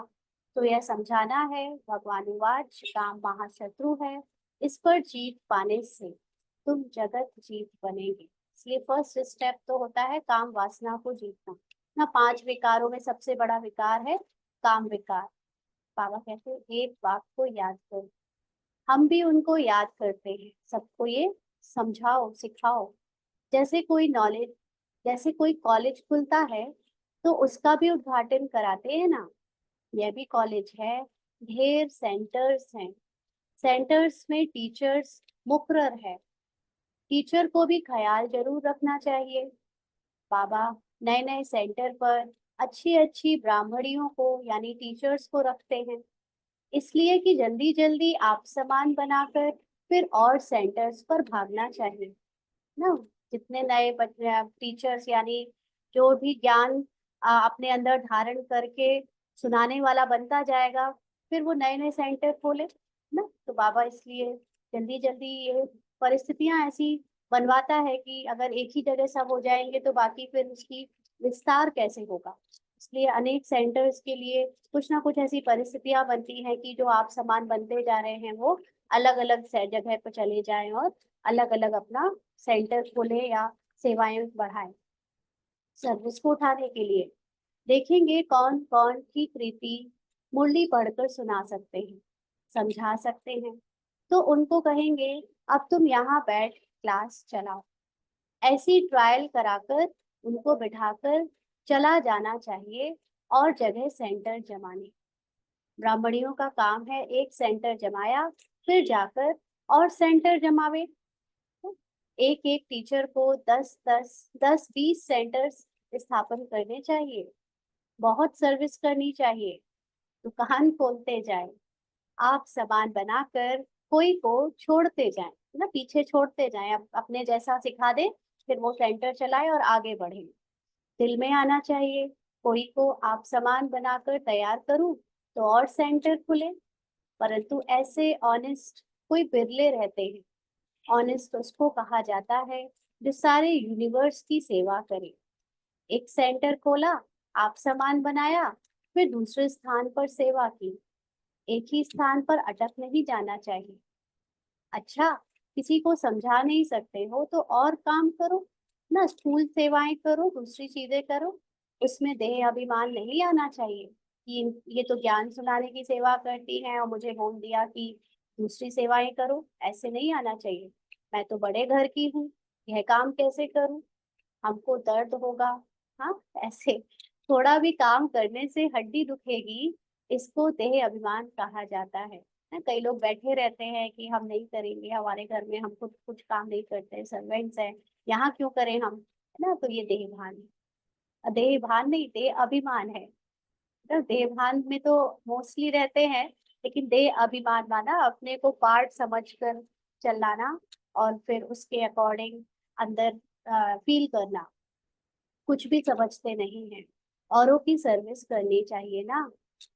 तो यह समझाना है, भगवानुवाच काम महाशत्रु है, इस पर जीत पाने से तुम जगत जीत बनेंगे। इसलिए फर्स्ट स्टेप तो होता है काम वासना को जीतना ना। 5 विकारों में सबसे बड़ा विकार है काम विकार। बाबा कहते हैं, एक बात को याद करो। हम भी उनको याद करते हैं, सबको ये समझाओ सिखाओ। जैसे कोई नॉलेज जैसे कोई कॉलेज खुलता है तो उसका भी उद्घाटन कराते हैं ना। यह भी कॉलेज है, ढेर सेंटर्स हैं, सेंटर्स में टीचर्स मुकर्रर है, टीचर को भी ख्याल जरूर रखना चाहिए। बाबा नए नए सेंटर पर अच्छी अच्छी ब्राह्मणियों को यानी टीचर्स को रखते हैं, इसलिए कि जल्दी जल्दी आप सामान बनाकर फिर और सेंटर्स पर भागना चाहिए ना। जितने नए टीचर्स यानी जो भी ज्ञान अपने अंदर धारण करके सुनाने वाला बनता जाएगा, फिर वो नए नए सेंटर खोले ना। तो बाबा इसलिए जल्दी जल्दी ये परिस्थितियां ऐसी बनवाता है कि अगर एक ही जगह सब हो जाएंगे तो बाकी फिर उसकी विस्तार कैसे होगा। इसलिए अनेक सेंटर्स के लिए कुछ ना कुछ ऐसी परिस्थितियां बनती हैं कि जो आप सामान बनते जा रहे हैं वो अलग अलग जगह पर चले जाएं और अलग अलग अपना सेंटर खोले या सेवाएं बढ़ाएं। सर्विस को उठाने के लिए देखेंगे कौन कौन ठीक रीति मुरली पढ़कर सुना सकते हैं, समझा सकते हैं। तो उनको कहेंगे अब तुम यहाँ बैठ क्लास चलाओ। ऐसी ट्रायल कराकर उनको बिठाकर चला जाना चाहिए और जगह सेंटर जमाने। ब्राह्मणियों का काम है एक सेंटर जमाया फिर जाकर और सेंटर जमावे। एक एक टीचर को 10-20 सेंटर्स स्थापन करने चाहिए। बहुत सर्विस करनी चाहिए। दुकान खोलते जाए, आप सामान बनाकर कोई को छोड़ते जाएं ना, पीछे छोड़ते जाएं। अपने जैसा सिखा दे फिर वो सेंटर चलाए और आगे बढ़े। दिल में आना चाहिए कोई को आप सामान बनाकर तैयार करूं तो और सेंटर खुले। परंतु ऐसे ऑनेस्ट कोई बिरले रहते हैं। ऑनेस्ट उसको कहा जाता है जो सारे यूनिवर्स की सेवा करे। एक सेंटर खोला, आप सामान बनाया, फिर दूसरे स्थान पर सेवा की। एक ही स्थान पर अटक नहीं जाना चाहिए। अच्छा, किसी को समझा नहीं सकते हो तो और काम करो ना, स्कूल सेवाएं करो, दूसरी चीजें करो। उसमें देह अभिमान नहीं आना चाहिए कि ये तो ज्ञान सुनाने की सेवा करती है और मुझे बोल दिया कि दूसरी सेवाएं करो, ऐसे नहीं आना चाहिए। मैं तो बड़े घर की हूँ, यह काम कैसे करूँ, हमको दर्द होगा। हाँ, ऐसे थोड़ा भी काम करने से हड्डी दुखेगी, इसको देह अभिमान कहा जाता है ना। कई लोग बैठे रहते हैं कि हम नहीं करेंगे, हमारे घर में हम खुद कुछ काम नहीं करते, सर्वेंट्स हैं, यहाँ क्यों करें हम, है ना। तो ये देह भान है, देह भान नहीं देह अभिमान है ना। देह भान में तो मोस्टली रहते हैं, लेकिन देह अभिमान माना अपने को पार्ट समझकर चलाना और फिर उसके अकॉर्डिंग अंदर फील करना। कुछ भी समझते नहीं है, औरों की सर्विस करनी चाहिए ना।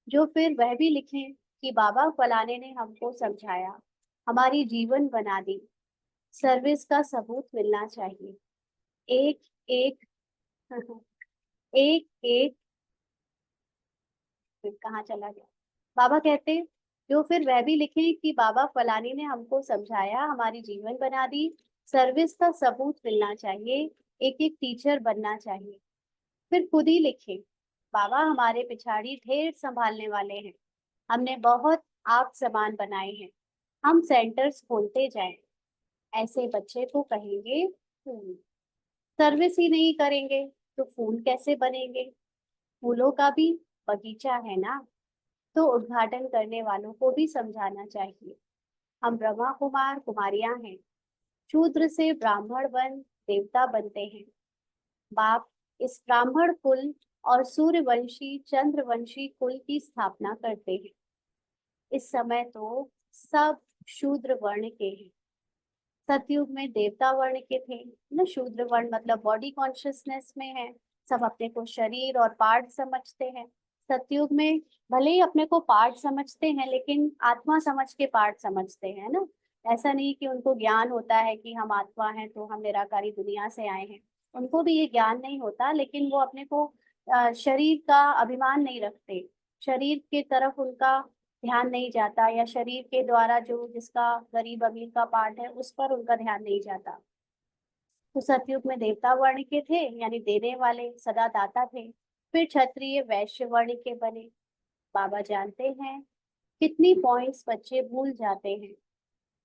जो फिर वह भी लिखें कि बाबा फलाने ने हमको समझाया, हमारी जीवन बना दी। सर्विस का सबूत मिलना चाहिए। एक एक एक एक फिर कहाँ चला गया। बाबा कहते जो फिर वह भी लिखें कि बाबा फलानी ने हमको समझाया, हमारी जीवन बना दी। सर्विस का सबूत मिलना चाहिए। एक एक टीचर बनना चाहिए। फिर खुद ही लिखे बाबा हमारे पिछाड़ी ढेर संभालने वाले हैं, हमने बहुत आप सामान बनाए हैं, हम सेंटर्स खोलते जाएं। ऐसे बच्चे को कहेंगे फूल। सर्विस ही नहीं करेंगे तो फूल कैसे बनेंगे। फूलों का भी बगीचा है ना, तो उद्घाटन करने वालों को भी समझाना चाहिए। हम ब्रह्मा कुमार कुमारियां हैं, शूद्र से ब्राह्मण बन देवता बनते हैं। बाप इस ब्राह्मण कुल और सूर्यवंशी चंद्रवंशी कुल की स्थापना करते हैं। इस समय तो सब शूद्र वर्ण के हैं। सतयुग में देवता वर्ण के थे ना। शूद्र वर्ण मतलब बॉडी कॉन्शियसनेस में है, सब अपने को शरीर और पार्ट समझते हैं। सतयुग में भले ही अपने को पार्ट समझते हैं लेकिन आत्मा समझ के पार्ट समझते हैं ना। ऐसा नहीं कि उनको ज्ञान होता है कि हम आत्मा हैं तो हम निराकारी दुनिया से आए हैं। उनको भी ये ज्ञान नहीं होता, लेकिन वो अपने को शरीर का अभिमान नहीं रखते। शरीर की तरफ उनका ध्यान नहीं जाता, या शरीर के द्वारा जो जिसका गरीब अमीर का पार्ट है उस पर उनका ध्यान नहीं जाता। तो सतयुग में देवता वर्ण के थे यानी देने वाले सदा दाता थे। फिर क्षत्रिय वैश्य वर्ण के बने। बाबा जानते हैं कितनी पॉइंट्स बच्चे भूल जाते हैं।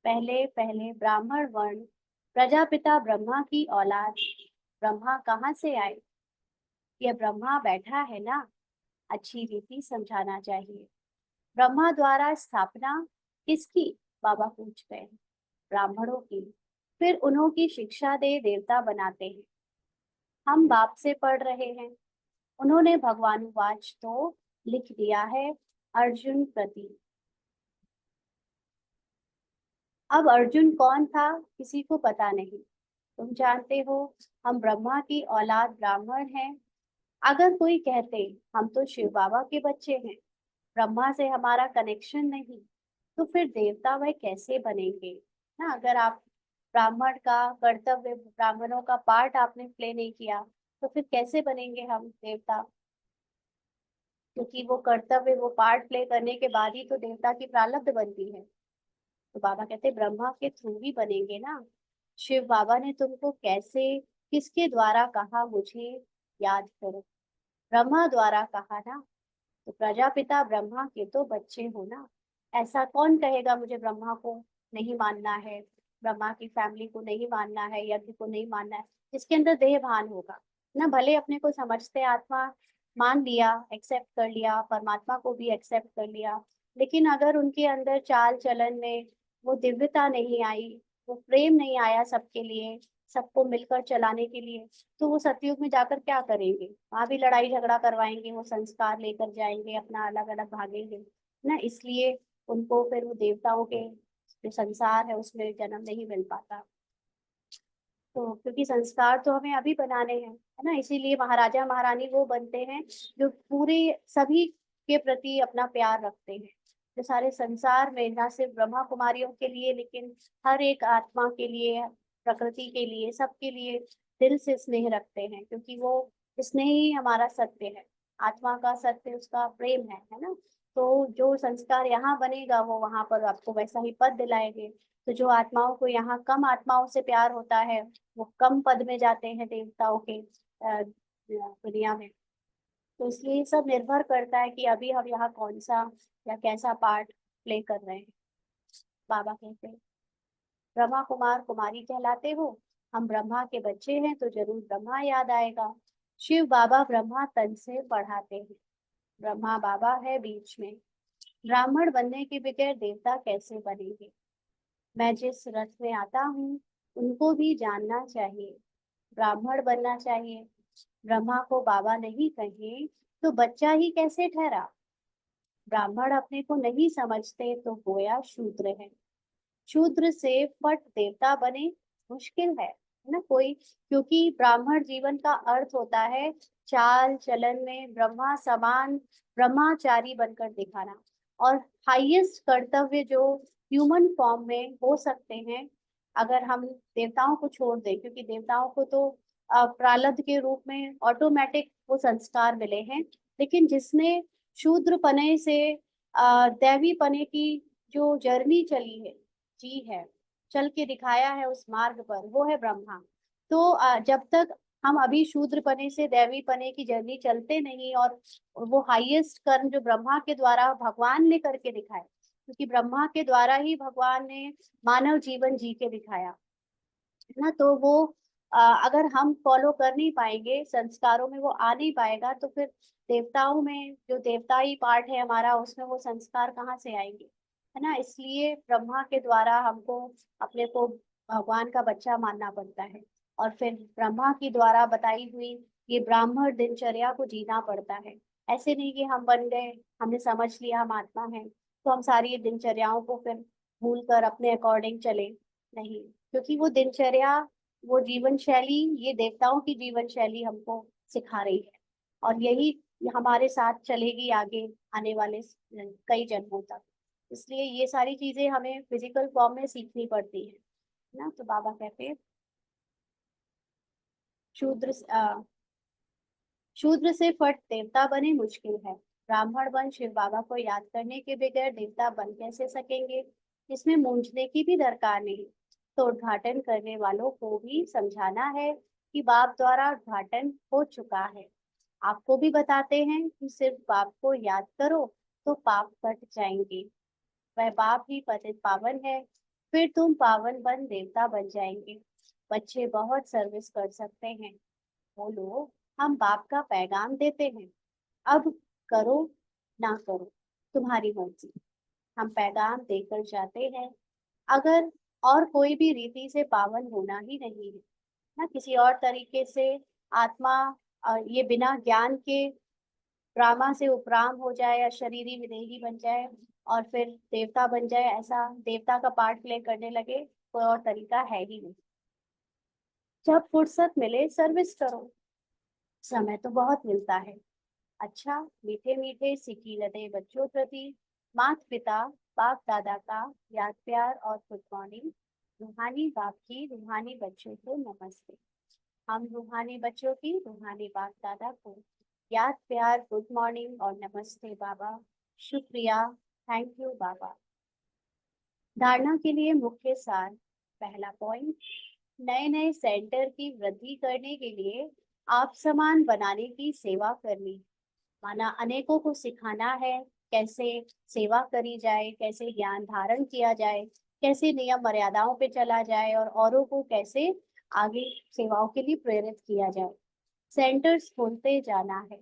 पहले पहले ब्राह्मण वर्ण, प्रजापिता ब्रह्मा की औलाद। ब्रह्मा कहाँ से आए, यह ब्रह्मा बैठा है ना। अच्छी रीति समझाना चाहिए। ब्रह्मा द्वारा स्थापना किसकी, बाबा पूछते हैं। ब्राह्मणों की। फिर उन्हों की शिक्षा दे देवता बनाते हैं। हम बाप से पढ़ रहे हैं, उन्होंने भगवानुवाच तो लिख दिया है अर्जुन प्रति। अब अर्जुन कौन था किसी को पता नहीं, तुम जानते हो। हम ब्रह्मा की औलाद ब्राह्मण हैं। अगर कोई कहते हम तो शिव बाबा के बच्चे हैं, ब्रह्मा से हमारा कनेक्शन नहीं, तो फिर देवता वह कैसे बनेंगे ना। अगर आप ब्राह्मण का कर्तव्य, ब्राह्मणों का पार्ट आपने प्ले नहीं किया, तो फिर कैसे बनेंगे हम देवता। क्योंकि वो कर्तव्य, वो पार्ट प्ले करने के बाद ही तो देवता की प्रारब्ध बनती है। तो बाबा कहते ब्रह्मा के थ्रू ही बनेंगे ना। शिव बाबा ने तुमको कैसे, किसके द्वारा कहा मुझे याद करो। ब्रह्मा द्वारा कहा ना। तो प्रजापिता ब्रह्मा के तो बच्चे हो ना। ऐसा कौन कहेगा मुझे ब्रह्मा को नहीं मानना है, ब्रह्मा की फैमिली को नहीं मानना है, यज्ञ को नहीं मानना है। जिसके अंदर देह भान होगा ना, भले अपने को समझते आत्मा, मान लिया, एक्सेप्ट कर लिया, परमात्मा को भी एक्सेप्ट कर लिया, लेकिन अगर उनके अंदर चाल चलन में वो दिव्यता नहीं आई, वो प्रेम नहीं आया सबके लिए, सबको मिलकर चलाने के लिए, तो वो सतयुग में जाकर क्या करेंगे। वहां भी लड़ाई झगड़ा करवाएंगे, वो संस्कार लेकर जाएंगे, अपना अलग अलग भागेंगे ना। इसलिए उनको फिर वो देवताओं के जो संसार है उसमें जन्म नहीं मिल पाता। तो क्योंकि संस्कार तो हमें अभी बनाने हैं, है ना। इसीलिए महाराजा महारानी वो बनते हैं जो पूरे सभी के प्रति अपना प्यार रखते हैं, जो सारे संसार में ना सिर्फ ब्रह्मा कुमारियों के लिए, लेकिन हर एक आत्मा के लिए, प्रकृति के लिए, सबके लिए दिल से स्नेह रखते हैं। क्योंकि वो स्नेह ही हमारा सत्य है, आत्मा का सत्य उसका प्रेम है ना। तो जो संस्कार यहाँ बनेगा वो वहां पर आपको वैसा ही पद दिलाएंगे। तो जो आत्माओं को यहाँ कम आत्माओं से प्यार होता है, वो कम पद में जाते हैं देवताओं के दुनिया में। तो इसलिए सब निर्भर करता है कि अभी हम यहाँ कौन सा या कैसा पार्ट प्ले कर रहे हैं। बाबा कहते हैं ब्रह्मा कुमार कुमारी कहलाते हो, हम ब्रह्मा के बच्चे हैं तो जरूर ब्रह्मा याद आएगा। शिव बाबा ब्रह्मा तन से पढ़ाते हैं, ब्रह्मा बाबा है बीच में। ब्राह्मण बनने के बगैर देवता कैसे बनेंगे। मैं जिस रथ में आता हूँ उनको भी जानना चाहिए, ब्राह्मण बनना चाहिए। ब्रह्मा को बाबा नहीं कहे तो बच्चा ही कैसे ठहरा। ब्राह्मण अपने को नहीं समझते तो गोया शूद्र है। शूद्र से फट देवता बने मुश्किल है ना कोई। क्योंकि ब्राह्मण जीवन का अर्थ होता है चाल चलन में ब्रह्मा समान, ब्रह्माचारी बनकर दिखाना। और हाईएस्ट कर्तव्य जो ह्यूमन फॉर्म में हो सकते हैं, अगर हम देवताओं को छोड़ दें, क्योंकि देवताओं को तो प्रारब्ध के रूप में ऑटोमेटिक वो संस्कार मिले हैं। लेकिन जिसने शूद्र पने से दैवी पने की जो जर्नी चली है, जी है, चल के दिखाया है उस मार्ग पर, वो है ब्रह्मा। तो जब तक हम अभी शूद्र पने से दैवी पने की जर्नी चलते नहीं, और वो हाईएस्ट कर्म जो ब्रह्मा के द्वारा भगवान ने करके दिखाया, क्योंकि ब्रह्मा के द्वारा ही भगवान ने मानव जीवन जी के दिखाया, है ना। तो वो अगर हम फॉलो कर नहीं पाएंगे, संस्कारों में वो आ नहीं पाएगा, तो फिर देवताओं में जो देवताई पार्ट है हमारा, उसमें वो संस्कार कहाँ से आएंगे, है ना। इसलिए ब्रह्मा के द्वारा हमको अपने को भगवान का बच्चा मानना पड़ता है। और फिर ब्रह्मा की द्वारा बताई हुई ये ब्राह्मण दिनचर्या को जीना पड़ता है। ऐसे नहीं कि हम बन गए, हमने समझ लिया हम आत्मा है, तो हम सारी दिनचर्याओं को फिर भूल कर अपने अकॉर्डिंग चले, नहीं। क्योंकि वो दिनचर्या, वो जीवन शैली, ये देवताओं की जीवन शैली हमको सिखा रही है। और यही हमारे साथ चलेगी आगे आने वाले कई जन्मों तक। इसलिए ये सारी चीजें हमें फिजिकल फॉर्म में सीखनी पड़ती है ना। तो बाबा कहते हैं शूद्र शूद्र से फट देवता बने मुश्किल है। ब्राह्मण बन शिव बाबा को याद करने के बगैर देवता बन कैसे सकेंगे। इसमें मूंझने की भी दरकार नहीं। तो उद्घाटन करने वालों को भी समझाना है कि बाप द्वारा उद्घाटन हो चुका है। आपको भी बताते हैं कि सिर्फ बाप को याद करो तो पाप कट जाएंगे। वह बाप ही पतित पावन है, फिर तुम पावन बन देवता बन जाएंगे। बच्चे बहुत सर्विस कर सकते हैं, बोलो हम बाप का पैगाम देते हैं, अब करो ना करो तुम्हारी मर्जी। हम पैगाम देकर जाते हैं, अगर और कोई भी रीति से पावन होना ही नहीं है ना, किसी और तरीके से आत्मा ये बिना ज्ञान के ड्रामा से उपराम हो जाए या शरीरी विदेही बन जाए और फिर देवता बन जाए, ऐसा देवता का पार्ट प्ले करने लगे, कोई और तरीका है ही नहीं। जब फुर्सत मिले सर्विस करो, समय तो बहुत मिलता है। अच्छा, मीठे मीठे सिकी लदे बच्चों प्रति माता पिता बाप दादा का याद प्यार और गुड मॉर्निंग। रूहानी बाप की रूहानी बच्चों को नमस्ते। हम रूहानी बच्चों की रूहानी बाप दादा को याद प्यार गुड मॉर्निंग और नमस्ते बाबा, शुक्रिया, थैंक यू बाबा। धारणा के लिए मुख्य सार। पहला पॉइंट, नए नए सेंटर की वृद्धि करने के लिए आप समान बनाने की सेवा करनी, माना अनेकों को सिखाना है कैसे सेवा करी जाए, कैसे ज्ञान धारण किया जाए, कैसे नियम मर्यादाओं पे चला जाए और औरों को कैसे आगे सेवाओं के लिए प्रेरित किया जाए। सेंटर्स खोलते जाना है,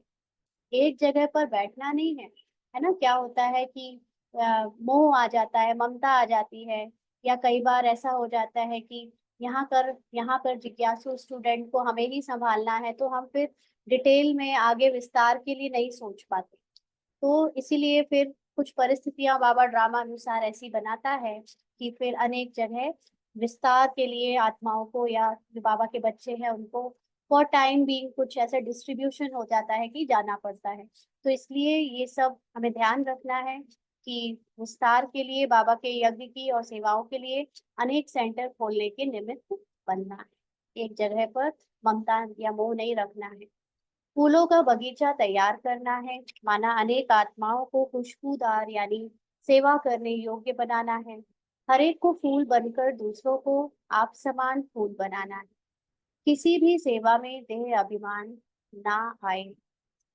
एक जगह पर बैठना नहीं है ना। क्या होता है कि मोह आ जाता है, ममता आ जाती है, या कई बार ऐसा हो जाता है कि यहाँ पर जिज्ञासु स्टूडेंट को हमें ही संभालना है, तो हम फिर डिटेल में आगे विस्तार के लिए नहीं सोच पाते। तो इसीलिए फिर कुछ परिस्थितियां बाबा ड्रामा अनुसार ऐसी बनाता है कि फिर अनेक जगह विस्तार के लिए आत्माओं को या जो बाबा के बच्चे हैं उनको फॉर टाइम बीइंग कुछ ऐसा डिस्ट्रीब्यूशन हो जाता है कि जाना पड़ता है। तो इसलिए ये सब हमें ध्यान रखना है कि विस्तार के लिए बाबा के यज्ञ की और सेवाओं के लिए अनेक सेंटर खोलने के निमित्त बनना है, एक जगह पर ममता या मोह नहीं रखना है। फूलों का बगीचा तैयार करना है, माना अनेक आत्माओं को खुशबूदार यानी सेवा करने योग्य बनाना है। हर एक को फूल बनकर दूसरों को आप समान फूल बनाना है। किसी भी सेवा में देह अभिमान ना आए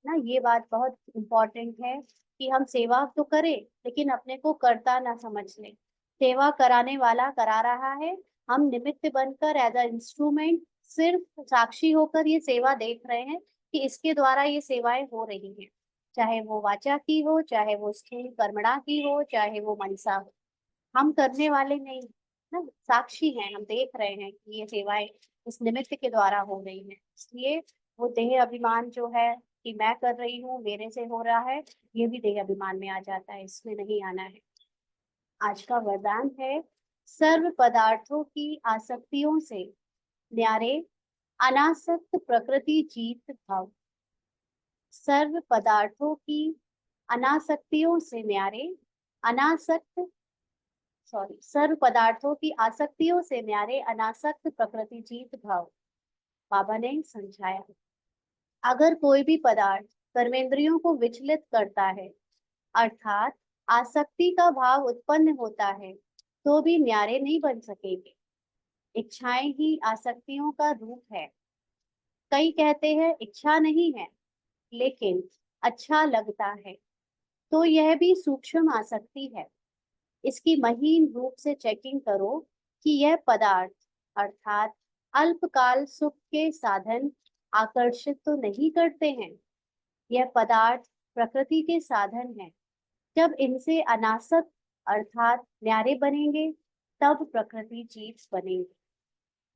ना, ये बात बहुत इम्पोर्टेंट है कि हम सेवा तो करें लेकिन अपने को कर्ता ना समझ लें। सेवा कराने वाला करा रहा है, हम निमित्त बनकर एज अ इंस्ट्रूमेंट सिर्फ साक्षी होकर ये सेवा देख रहे हैं कि इसके द्वारा ये सेवाएं हो रही हैं, चाहे वो वाचा की हो, चाहे वो स्थूल कर्मणा की हो, चाहे वो मनसा हो। हम करने वाले नहीं ना, साक्षी हैं, हम देख रहे हैं कि ये सेवाएं इस निमित्त के द्वारा हो रही हैं। इसलिए वो देह अभिमान जो है कि मैं कर रही हूँ, मेरे से हो रहा है, ये भी देह अभिमान में आ जाता है, इसमें नहीं आना है। आज का वरदान है, सर्व पदार्थों की आसक्तियों से न्यारे अनासक्त प्रकृति जीत भाव। सर्व पदार्थों की अनासक्तियों से न्यारे अनासक्त सर्व पदार्थों की आसक्तियों से न्यारे अनासक्त प्रकृति जीत भाव। बाबा ने समझाया, अगर कोई भी पदार्थ कर्मेंद्रियों को विचलित करता है, अर्थात आसक्ति का भाव उत्पन्न होता है, तो भी न्यारे नहीं बन सकेंगे। इच्छाएं ही आसक्तियों का रूप है। कई कहते हैं इच्छा नहीं है लेकिन अच्छा लगता है, तो यह भी सूक्ष्म आसक्ति है। इसकी महीन रूप से चेकिंग करो कि यह पदार्थ अर्थात अल्पकाल सुख के साधन आकर्षित तो नहीं करते हैं। यह पदार्थ प्रकृति के साधन हैं। जब इनसे अनासक्त अर्थात न्यारे बनेंगे, तब प्रकृति जीत बनेंगे।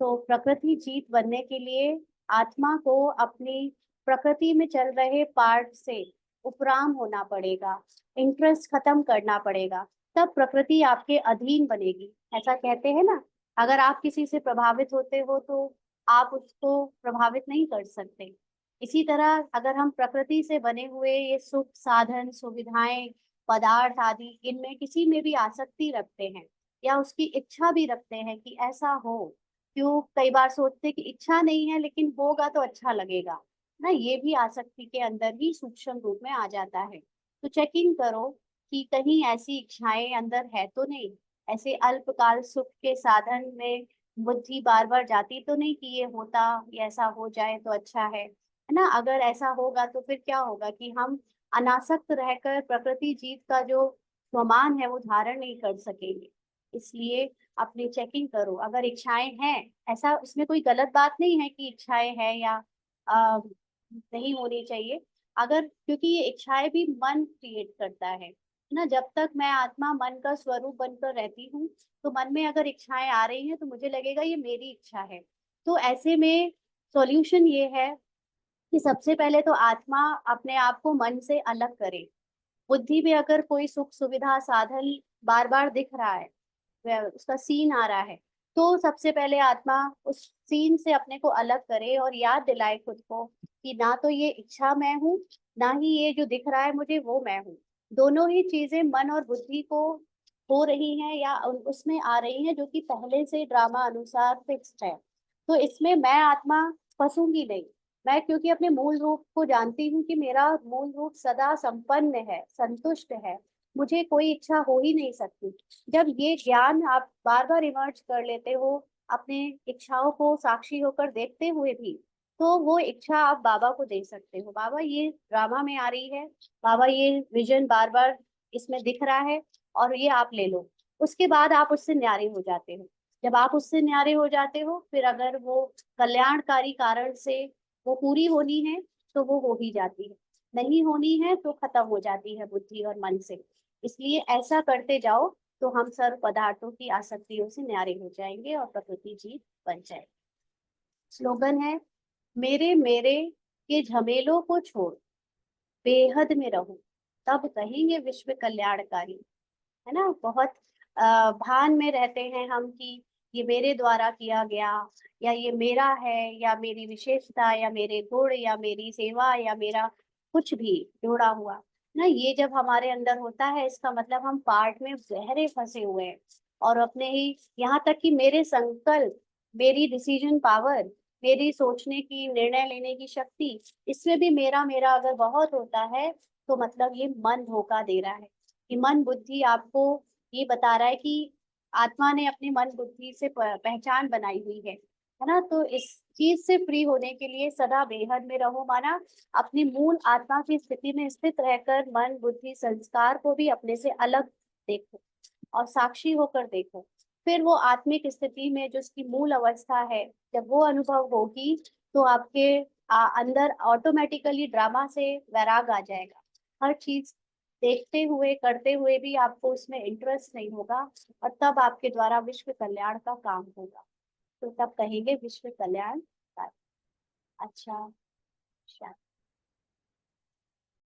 तो प्रकृति जीत बनने के लिए आत्मा को अपनी प्रकृति में चल रहे पार्ट से उपराम होना पड़ेगा, इंटरेस्ट खत्म करना पड़ेगा, तब प्रकृति आपके अधीन बनेगी। ऐसा कहते हैं ना, अगर आप किसी से प्रभावित होते हो तो आप उसको प्रभावित नहीं कर सकते। इसी तरह अगर हम प्रकृति से बने हुए ये सुख साधन सुविधाएं पदार्थ आदि इनमें किसी में भी आसक्ति रखते हैं या उसकी इच्छा भी रखते हैं कि ऐसा हो, क्यों कई बार सोचते कि इच्छा नहीं है लेकिन होगा तो अच्छा लगेगा ना, ये भी आसक्ति के अंदर ही सूक्ष्म रूप में आ जाता है। तो चेकिंग करो कि कहीं ऐसी इच्छाएं अंदर है तो नहीं, ऐसे अल्पकाल सुख के साधन में बुद्धि बार बार जाती तो नहीं कि ये होता, ये ऐसा हो जाए तो अच्छा है ना। अगर ऐसा होगा तो फिर क्या होगा कि हम अनासक्त रहकर प्रकृति जीत का जो स्वमान है वो धारण नहीं कर सकेंगे। इसलिए अपनी चेकिंग करो, अगर इच्छाएं हैं, ऐसा उसमें कोई गलत बात नहीं है कि इच्छाएं हैं या आ, नहीं होनी चाहिए, अगर क्योंकि ये इच्छाएं भी मन क्रिएट करता है। ना, जब तक मैं आत्मा मन का स्वरूप बनकर रहती हूँ, तो मन में अगर इच्छाएं आ रही हैं तो मुझे लगेगा ये मेरी इच्छा है। तो ऐसे में सॉल्यूशन ये है कि सबसे पहले तो आत्मा अपने आप को मन से अलग करे। बुद्धि में अगर कोई सुख सुविधा साधन बार बार दिख रहा है, उसका सीन आ रहा है, तो सबसे पहले आत्मा उस सीन से अपने को अलग करे और याद दिलाए खुद को कि ना तो ये इच्छा मैं हूँ, ना ही ये जो दिख रहा है मुझे वो मैं हूँ। दोनों ही चीजें मन और बुद्धि को हो रही हैं या उसमें आ रही हैं, जो कि पहले से ड्रामा अनुसार फिक्स्ड है। तो इसमें मैं आत्मा फंसूंगी नहीं। मैं क्योंकि अपने मूल रूप को जानती हूँ कि मेरा मूल रूप सदा संपन्न है, संतुष्ट है, मुझे कोई इच्छा हो ही नहीं सकती। जब ये ज्ञान आप बार बार इमर्ज कर लेते हो, अपने इच्छाओं को साक्षी होकर देखते हुए भी, तो वो इच्छा आप बाबा को दे सकते हो। बाबा ये ड्रामा में आ रही है, बाबा ये विजन बार बार इसमें दिख रहा है, और ये आप ले लो। उसके बाद आप उससे न्यारे हो जाते हो। जब आप उससे न्यारे हो जाते हो, फिर अगर वो कल्याणकारी कारण से वो पूरी होनी है तो वो हो ही जाती है, नहीं होनी है तो खत्म हो जाती है बुद्धि और मन से। इसलिए ऐसा करते जाओ, तो हम सर्व पदार्थों की आसक्तियों से न्यारे हो जाएंगे और प्रकृति जीत बन जाएगी। स्लोगन है, मेरे मेरे के झमेलों को छोड़, बेहद में रहो, तब कहेंगे विश्व कल्याणकारी। है ना, बहुत भान में रहते हैं हम कि ये मेरे द्वारा किया गया, या ये मेरा है, या मेरी विशेषता, या मेरे गुण, या मेरी सेवा, या मेरा कुछ भी जुड़ा हुआ ना, ये जब हमारे अंदर होता है, इसका मतलब हम पार्ट में गहरे फंसे हुए हैं। और अपने ही, यहाँ तक कि मेरे संकल्प, मेरी डिसीजन पावर, मेरी सोचने की, निर्णय लेने की शक्ति, इसमें भी मेरा मेरा अगर बहुत होता है, तो मतलब ये मन धोखा दे रहा है। कि मन बुद्धि आपको ये बता रहा है कि आत्मा ने अपनी मन बुद्धि से पहचान बनाई हुई है ना। तो इस चीज से फ्री होने के लिए सदा बेहद में रहो, माना अपनी मूल आत्मा की स्थिति में स्थित रहकर मन बुद्धि संस्कार को भी अपने से अलग देखो और साक्षी होकर देखो। फिर वो आत्मिक स्थिति में जो उसकी मूल अवस्था है, जब वो अनुभव होगी, तो आपके अंदर ऑटोमेटिकली ड्रामा से वैराग आ जाएगा। हर चीज देखते हुए करते हुए भी आपको उसमें इंटरेस्ट नहीं होगा, और तब आपके द्वारा विश्व कल्याण का काम होगा। तो तब कहेंगे विश्व कल्याण। अच्छा, शांति।